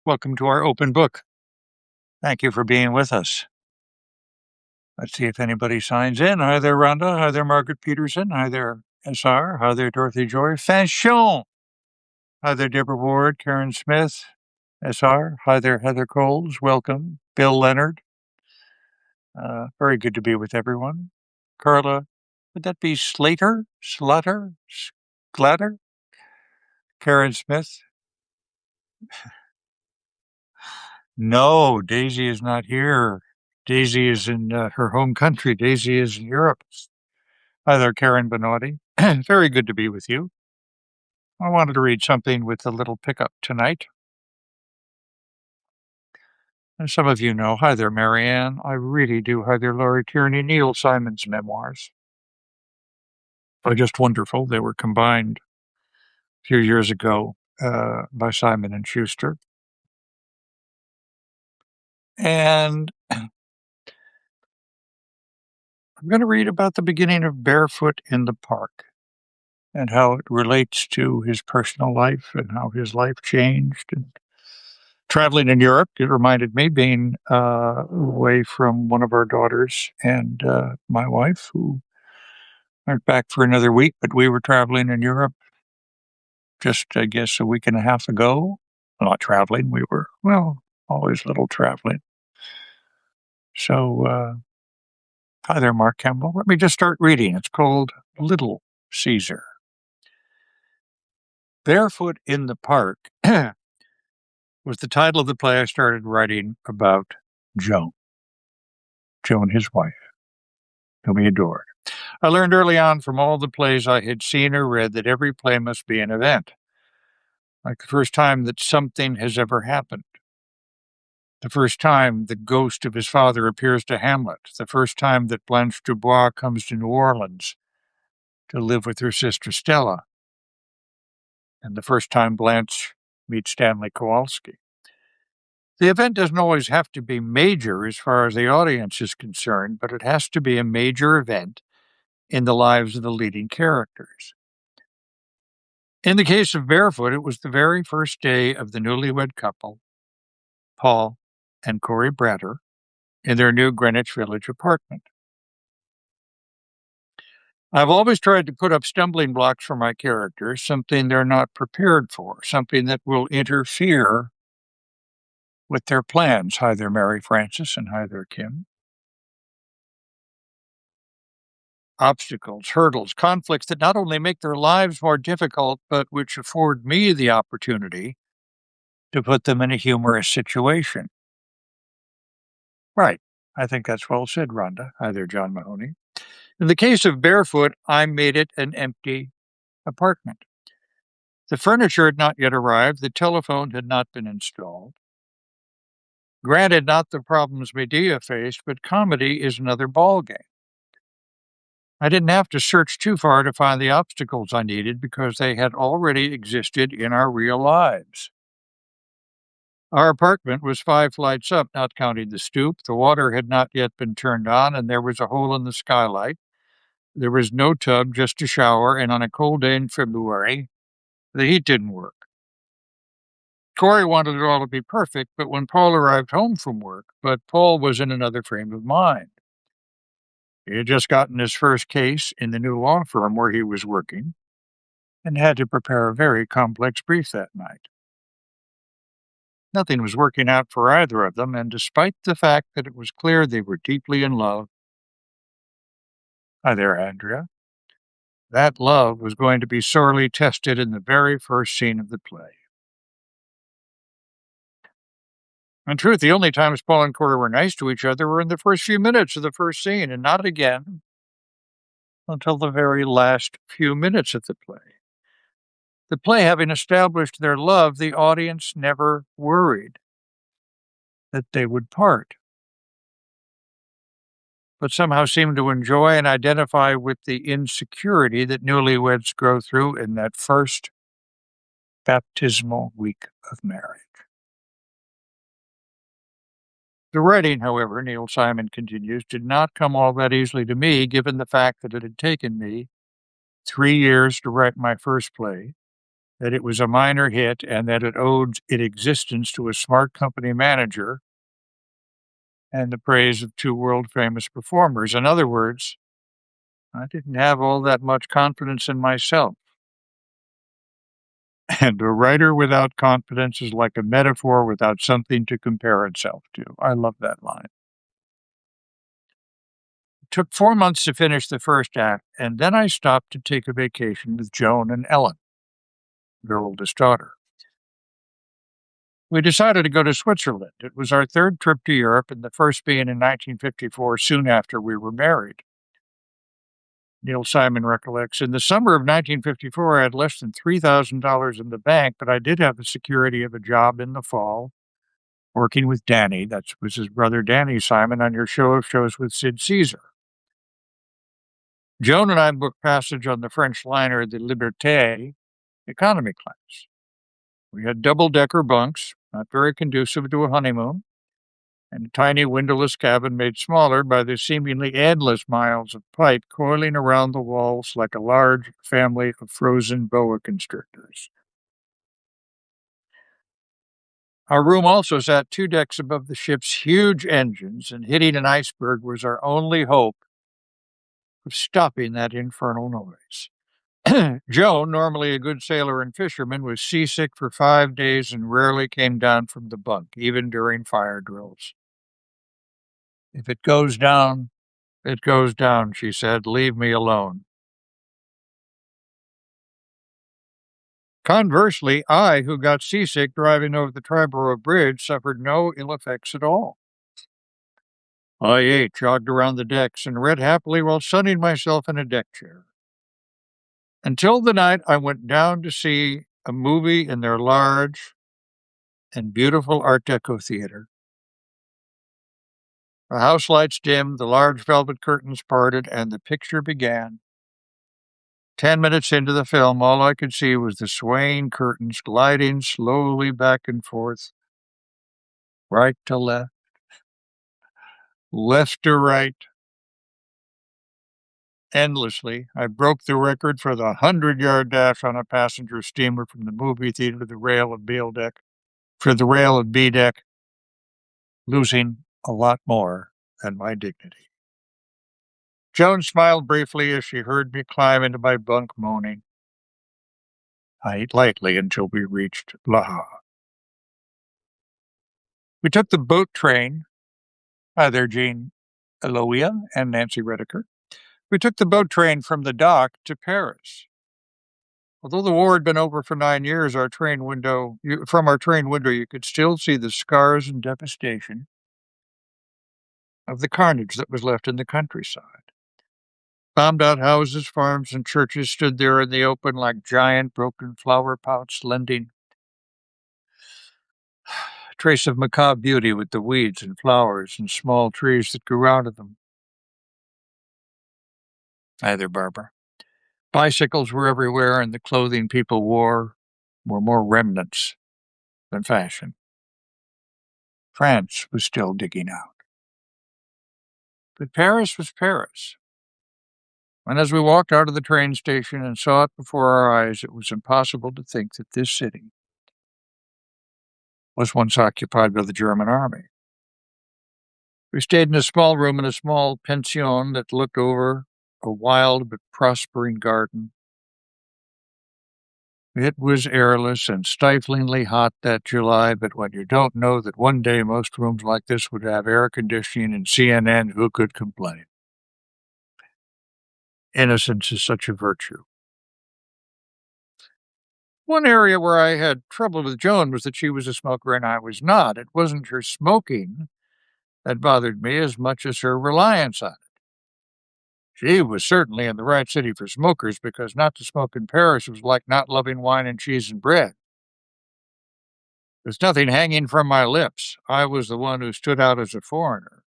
Welcome to our open book. Thank you for being with us. Let's see if anybody signs in. Hi there, Rhonda. Hi there, Margaret Peterson. Hi there, SR. Hi there, Dorothy Joy. Fashion. Hi there, Deborah Ward, Karen Smith, SR. Hi there, Heather Coles. Welcome. Bill Leonard. Very good to be with everyone. Carla, would that be Slater? Slatter? Sklatter? Karen Smith? No, Daisy is not here. Daisy is in her home country. Daisy is in Europe. Hi there, Karen Benotti. Very good to be with you. I wanted to read something with a little pickup tonight. As some of you know, hi there, Marianne. I really do. Hi there, Laurie Tierney. Neil Simon's memoirs are just wonderful. They were combined a few years ago by Simon and Schuster. And I'm going to read about the beginning of Barefoot in the Park and how it relates to his personal life and how his life changed. And traveling in Europe, it reminded me being away from one of our daughters and my wife, who went back for another week, but we were traveling in Europe just, I guess, a week and a half ago. Not traveling, we were, well, always little traveling. So, hi there, Mark Campbell. Let me just start reading. It's called Little Caesar. Barefoot in the Park was the title of the play I started writing about Joan, his wife, whom he adored. I learned early on from all the plays I had seen or read that every play must be an event, like the first time that something has ever happened. The first time the ghost of his father appears to Hamlet, the first time that Blanche Dubois comes to New Orleans to live with her sister Stella, and the first time Blanche meets Stanley Kowalski. The event doesn't always have to be major as far as the audience is concerned, but it has to be a major event in the lives of the leading characters. In the case of Barefoot, it was the very first day of the newlywed couple, Paul and Corey Bratter, in their new Greenwich Village apartment. I've always tried to put up stumbling blocks for my characters, something they're not prepared for, something that will interfere with their plans. Hi there, Mary Frances, and hi there, Kim. Obstacles, hurdles, conflicts that not only make their lives more difficult, but which afford me the opportunity to put them in a humorous situation. Right. I think that's well said, Rhonda. Hi there, John Mahoney. In the case of Barefoot, I made it an empty apartment. The furniture had not yet arrived. The telephone had not been installed. Granted, not the problems Medea faced, but comedy is another ballgame. I didn't have to search too far to find the obstacles I needed because they had already existed in our real lives. Our apartment was 5 flights up, not counting the stoop. The water had not yet been turned on, and there was a hole in the skylight. There was no tub, just a shower, and on a cold day in February, the heat didn't work. Corey wanted it all to be perfect, but when Paul arrived home from work, Paul was in another frame of mind. He had just gotten his first case in the new law firm where he was working and had to prepare a very complex brief that night. Nothing was working out for either of them, and despite the fact that it was clear they were deeply in love, hi there, Andrea, that love was going to be sorely tested in the very first scene of the play. In truth, the only times Paul and Corey were nice to each other were in the first few minutes of the first scene, and not again until the very last few minutes of the play. The play having established their love, the audience never worried that they would part, but somehow seemed to enjoy and identify with the insecurity that newlyweds go through in that first baptismal week of marriage. The writing, however, Neil Simon continues, did not come all that easily to me, given the fact that it had taken me 3 years to write my first play that it was a minor hit and that it owed its existence to a smart company manager and the praise of two world-famous performers. In other words, I didn't have all that much confidence in myself. And a writer without confidence is like a metaphor without something to compare itself to. I love that line. It took 4 months to finish the first act, and then I stopped to take a vacation with Joan and Ellen, their oldest daughter. We decided to go to Switzerland. It was our third trip to Europe, and the first being in 1954, soon after we were married. Neil Simon recollects, in the summer of 1954, I had less than $3,000 in the bank, but I did have the security of a job in the fall, working with Danny, that was his brother Danny Simon, on your show of shows with Sid Caesar. Joan and I booked passage on the French liner the Liberté, economy class. We had double-decker bunks, not very conducive to a honeymoon, and a tiny windowless cabin made smaller by the seemingly endless miles of pipe coiling around the walls like a large family of frozen boa constrictors. Our room also sat 2 decks above the ship's huge engines, and hitting an iceberg was our only hope of stopping that infernal noise. Joan, normally a good sailor and fisherman, was seasick for 5 days and rarely came down from the bunk, even during fire drills. If it goes down, it goes down, she said. Leave me alone. Conversely, I, who got seasick driving over the Triborough Bridge, suffered no ill effects at all. I ate, jogged around the decks, and read happily while sunning myself in a deck chair. Until the night I went down to see a movie in their large and beautiful Art Deco theater. The house lights dimmed, the large velvet curtains parted, and the picture began. 10 minutes into the film, all I could see was the swaying curtains gliding slowly back and forth, right to left, left to right, endlessly. I broke the record for the 100-yard dash on a passenger steamer from the movie theater to the rail of B deck, losing a lot more than my dignity. Joan smiled briefly as she heard me climb into my bunk, moaning. I ate lightly until we reached La Havre. We took the boat train. Hi there, Jean Eloia and Nancy Redeker. We took the boat train from the dock to Paris. Although the war had been over for 9 years, from our train window, you could still see the scars and devastation of the carnage that was left in the countryside. Bombed-out houses, farms, and churches stood there in the open like giant broken flower pots, lending a trace of macabre beauty with the weeds and flowers and small trees that grew out of them. Hi there, Barbara. Bicycles were everywhere, and the clothing people wore were more remnants than fashion. France was still digging out. But Paris was Paris. And as we walked out of the train station and saw it before our eyes, it was impossible to think that this city was once occupied by the German army. We stayed in a small room in a small pension that looked over a wild but prospering garden. It was airless and stiflingly hot that July, but when you don't know that one day most rooms like this would have air conditioning and CNN, who could complain? Innocence is such a virtue. One area where I had trouble with Joan was that she was a smoker and I was not. It wasn't her smoking that bothered me as much as her reliance on it. She was certainly in the right city for smokers, because not to smoke in Paris was like not loving wine and cheese and bread. There's nothing hanging from my lips. I was the one who stood out as a foreigner.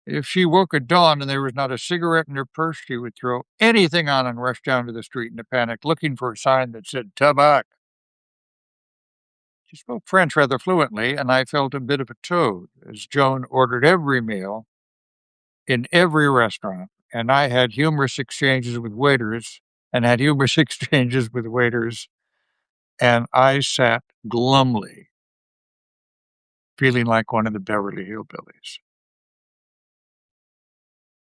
If she woke at dawn and there was not a cigarette in her purse, she would throw anything on and rush down to the street in a panic, looking for a sign that said tabac. She spoke French rather fluently, and I felt a bit of a toad, as Joan ordered every meal in every restaurant, and I had humorous exchanges with waiters, and I sat glumly, feeling like one of the Beverly Hillbillies.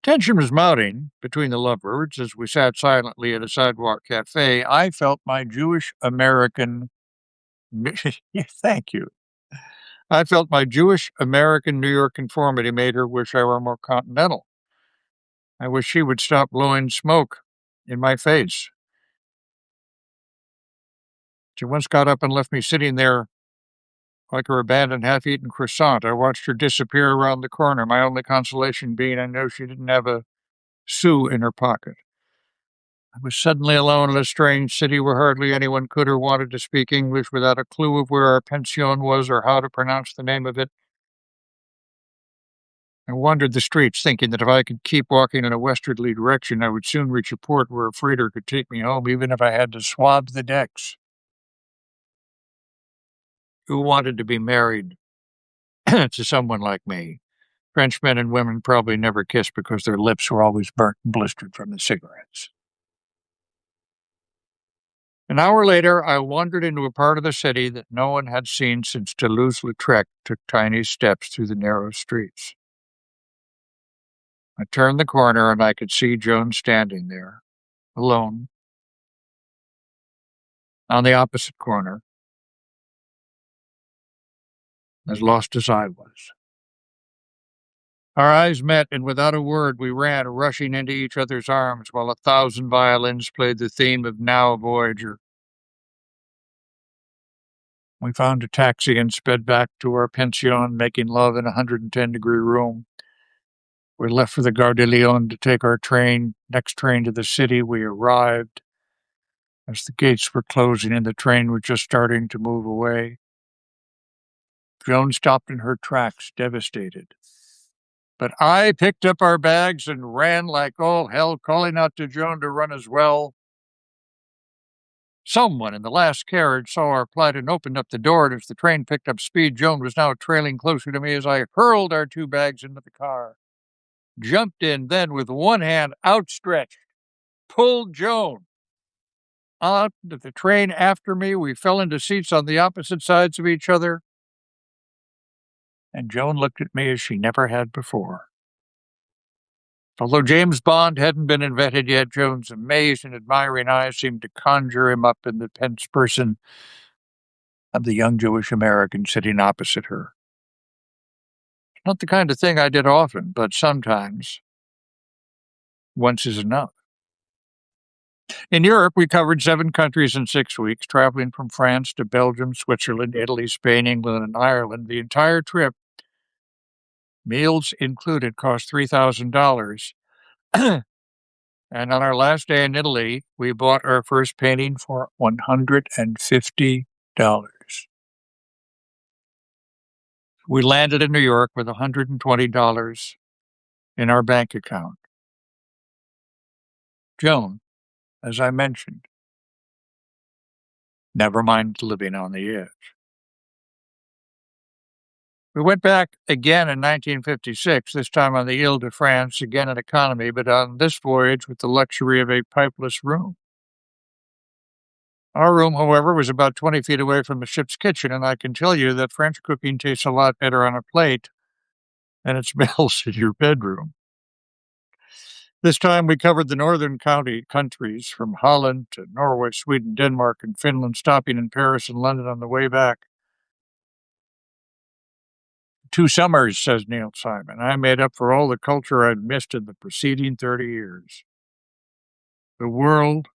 Tension was mounting between the lovebirds as we sat silently at a sidewalk cafe. I felt my Jewish American. Yeah, thank you. I felt my Jewish American New York conformity made her wish I were more continental. I wish she would stop blowing smoke in my face. She once got up and left me sitting there like her abandoned half-eaten croissant. I watched her disappear around the corner, my only consolation being I know she didn't have a sou in her pocket. I was suddenly alone in a strange city where hardly anyone could or wanted to speak English, without a clue of where our pension was or how to pronounce the name of it. I wandered the streets, thinking that if I could keep walking in a westerly direction, I would soon reach a port where a freighter could take me home, even if I had to swab the decks. Who wanted to be married to someone like me? French men and women probably never kissed because their lips were always burnt and blistered from the cigarettes. An hour later, I wandered into a part of the city that no one had seen since Toulouse-Lautrec took tiny steps through the narrow streets. I turned the corner and I could see Joan standing there, alone, on the opposite corner, as lost as I was. Our eyes met, and without a word we ran, rushing into each other's arms while 1,000 violins played the theme of Now Voyager. We found a taxi and sped back to our pension, making love in a 110-degree room. We left for the Gare de Lyon to take our next train to the city. We arrived as the gates were closing and the train was just starting to move away. Joan stopped in her tracks, devastated. But I picked up our bags and ran like all hell, calling out to Joan to run as well. Someone in the last carriage saw our plight and opened up the door, and as the train picked up speed, Joan was now trailing closer to me as I hurled our 2 bags into the car. Jumped in, then with one hand outstretched, pulled Joan out of the train after me. We fell into seats on the opposite sides of each other, and Joan looked at me as she never had before. Although James Bond hadn't been invented yet, Joan's amazed and admiring eyes seemed to conjure him up in the tense person of the young Jewish American sitting opposite her. Not the kind of thing I did often, but sometimes once is enough. In Europe, we covered 7 countries in 6 weeks, traveling from France to Belgium, Switzerland, Italy, Spain, England, and Ireland. The entire trip, meals included, cost $3,000. And on our last day in Italy, we bought our first painting for $150. We landed in New York with $120 in our bank account. Joan, as I mentioned, never mind living on the edge. We went back again in 1956, this time on the Ile-de-France, again in economy, but on this voyage with the luxury of a pipeless room. Our room, however, was about 20 feet away from the ship's kitchen, and I can tell you that French cooking tastes a lot better on a plate than it smells in your bedroom. This time we covered the northern countries from Holland to Norway, Sweden, Denmark, and Finland, stopping in Paris and London on the way back. 2 summers, says Neil Simon. I made up for all the culture I'd missed in the preceding 30 years. The world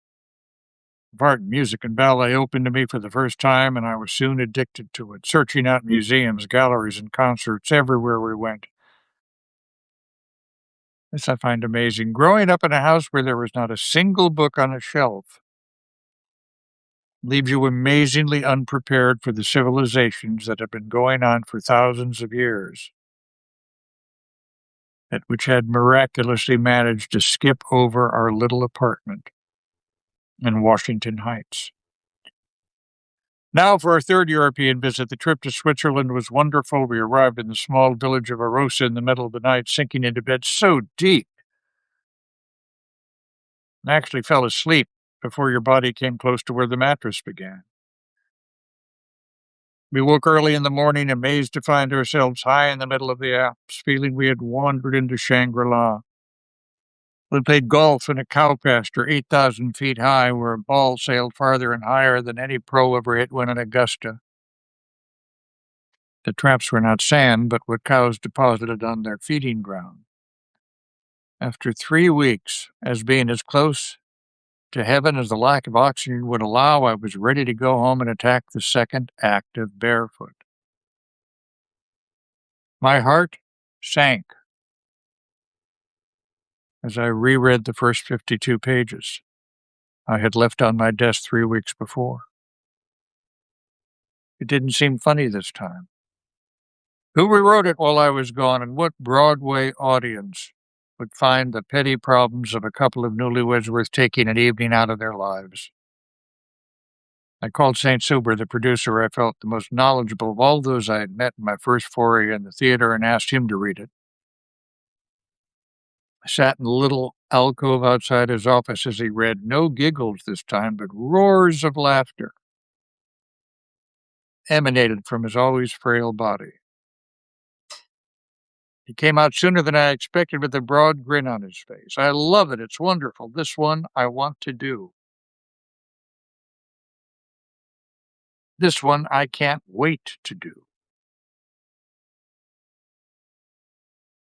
of art, music, and ballet opened to me for the first time, and I was soon addicted to it, searching out museums, galleries, and concerts everywhere we went. This I find amazing. Growing up in a house where there was not a single book on a shelf leaves you amazingly unprepared for the civilizations that have been going on for thousands of years, which had miraculously managed to skip over our little apartment in Washington Heights. Now for our 3rd European visit. The trip to Switzerland was wonderful. We arrived in the small village of Arosa in the middle of the night, sinking into bed so deep, and actually fell asleep before your body came close to where the mattress began. We woke early in the morning, amazed to find ourselves high in the middle of the Alps, feeling we had wandered into Shangri-La. We played golf in a cow pasture 8,000 feet high, where a ball sailed farther and higher than any pro ever hit one in Augusta. The traps were not sand, but what cows deposited on their feeding ground. After 3 weeks, as being as close to heaven as the lack of oxygen would allow, I was ready to go home and attack the second act of Barefoot. My heart sank as I reread the first 52 pages I had left on my desk 3 weeks before. It didn't seem funny this time. Who rewrote it while I was gone, and what Broadway audience would find the petty problems of a couple of newlyweds worth taking an evening out of their lives? I called St. Suber, the producer I felt the most knowledgeable of all those I had met in my first foray in the theater, and asked him to read it. I sat in the little alcove outside his office as he read. No giggles this time, but roars of laughter emanated from his always frail body. He came out sooner than I expected with a broad grin on his face. I love it. It's wonderful. This one I want to do. This one I can't wait to do.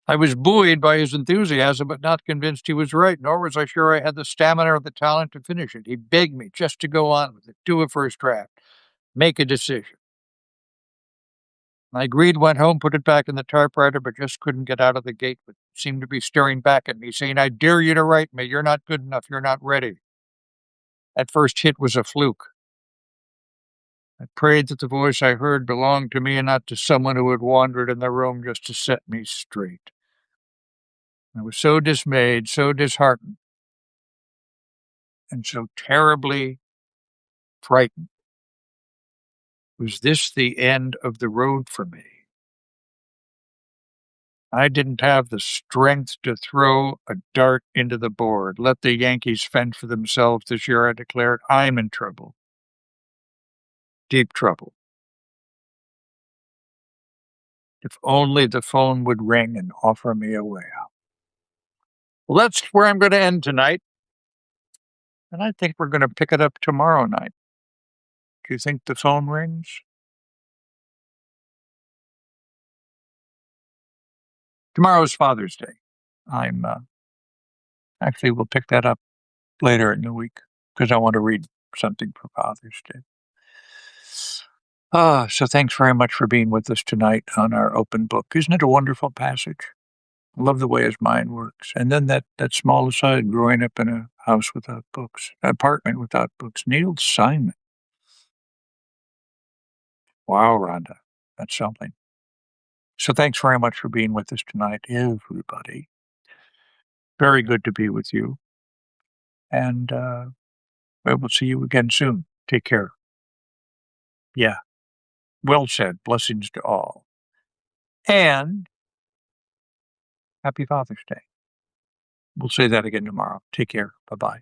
I was buoyed by his enthusiasm, but not convinced he was right, nor was I sure I had the stamina or the talent to finish it. He begged me just to go on with it, do a first draft, make a decision. I agreed, went home, put it back in the typewriter, but just couldn't get out of the gate. But seemed to be staring back at me, saying, I dare you to write me. You're not good enough. You're not ready. That first hit was a fluke. I prayed that the voice I heard belonged to me and not to someone who had wandered in the room just to set me straight. I was so dismayed, so disheartened, and so terribly frightened. Was this the end of the road for me? I didn't have the strength to throw a dart into the board. Let the Yankees fend for themselves this year, I declared. I'm in trouble. Deep trouble. If only the phone would ring and offer me a way out. Well, that's where I'm going to end tonight. And I think we're going to pick it up tomorrow night. Do you think the phone rings? Tomorrow's Father's Day. I'm actually, we'll pick that up later in the week because I want to read something for Father's Day. So thanks very much for being with us tonight on our open book. Isn't it a wonderful passage? I love the way his mind works. And then that small aside, growing up in a house without books, apartment without books. Neil Simon. Wow, Rhonda, that's something. So thanks very much for being with us tonight, everybody. Very good to be with you. And we'll see you again soon. Take care. Yeah, well said. Blessings to all. And happy Father's Day. We'll say that again tomorrow. Take care. Bye-bye.